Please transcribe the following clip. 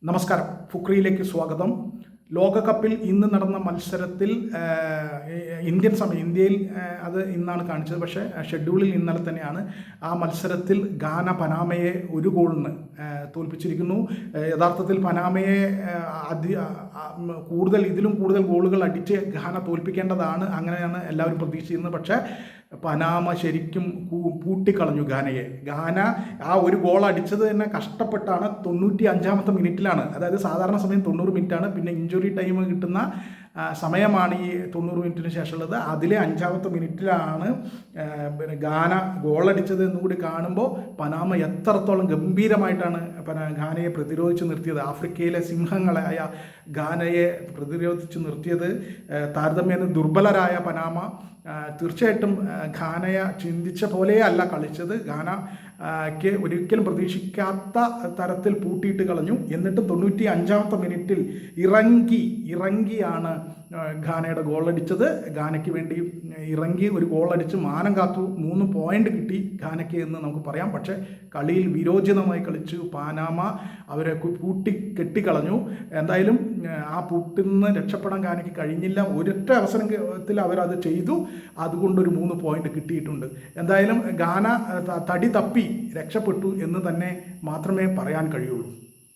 നമസ്കാരം, ഫുക്രിയിലേക്ക് സ്വാഗതം. ലോകകപ്പിൽ ഇന്ന് നടന്ന മത്സരത്തിൽ ഇന്ത്യൻ സമയം ഇന്ത്യയിൽ അത് ഇന്നാണ് കാണിച്ചത്, പക്ഷേ ഷെഡ്യൂളിൽ ഇന്നലെ തന്നെയാണ്. ആ മത്സരത്തിൽ ഗാന പനാമയെ ഒരു ഗോളിന് തോൽപ്പിച്ചിരിക്കുന്നു. യഥാർത്ഥത്തിൽ പനാമയെ ഇതിലും കൂടുതൽ ഗോളുകൾ അടിച്ച് ഗാന തോൽപ്പിക്കേണ്ടതാണ്, അങ്ങനെയാണ് എല്ലാവരും പ്രതീക്ഷിച്ചിരുന്നത്. പക്ഷേ പനാമ ശരിക്കും പൂട്ടിക്കളഞ്ഞു ഗാനയെ. ഗാന ആ ഒരു ഗോൾ അടിച്ചത് തന്നെ കഷ്ടപ്പെട്ടാണ്. 95-ാമത്തെ മിനിറ്റിലാണ്. അതായത് സാധാരണ സമയം 90 മിനിറ്റാണ്, പിന്നെ ഇഞ്ചുറി ടൈം കിട്ടുന്ന സമയമാണ് ഈ 90 മിനിറ്റിന് ശേഷമുള്ളത്. അതിലെ 5-ാമത്തെ മിനിറ്റിലാണ് ഗാന ഗോളടിച്ചത് എന്നുകൂടി കാണുമ്പോൾ പനാമ എത്രത്തോളം ഗംഭീരമായിട്ടാണ് ഗാനയെ പ്രതിരോധിച്ച് നിർത്തിയത്. ആഫ്രിക്കയിലെ സിംഹങ്ങളായ ഗാനയെ പ്രതിരോധിച്ച് നിർത്തിയത്. താരതമ്യേന ദുർബലരായ പനാമ തീർച്ചയായിട്ടും ഗാനയെ ചിന്തിച്ച പോലെയല്ല കളിച്ചത്. ഗാനയ്ക്ക് ഒരിക്കലും പ്രതീക്ഷിക്കാത്ത തരത്തിൽ പൂട്ടിയിട്ട് കളഞ്ഞു. എന്നിട്ട് 95-ാമത്തെ മിനിറ്റിൽ ഇറങ്ങിയാണ് ഗാനയുടെ ഗോളടിച്ചത്. ഗാനയ്ക്ക് വേണ്ടി ഇറങ്ങി ഒരു ഗോളടിച്ച് മാനം കാത്തു. 3 പോയിന്റ് കിട്ടി ഗാനയ്ക്ക് എന്ന് നമുക്ക് പറയാം. പക്ഷേ കളിയിൽ വിരോചിതമായി കളിച്ചു പനാമ. അവരെ കെട്ടിക്കളഞ്ഞു. എന്തായാലും ആ പൂട്ടിൽ നിന്ന് രക്ഷപ്പെടാൻ ഗാനയ്ക്ക് കഴിഞ്ഞില്ല. ഒരൊറ്റ അവസരത്തിൽ അവരത് ചെയ്തു. അതുകൊണ്ടൊരു 3 പോയിന്റ് കിട്ടിയിട്ടുണ്ട്. എന്തായാലും ഗാന തടി തപ്പി രക്ഷപ്പെട്ടു എന്ന് തന്നെ മാത്രമേ പറയാൻ കഴിയുള്ളൂ.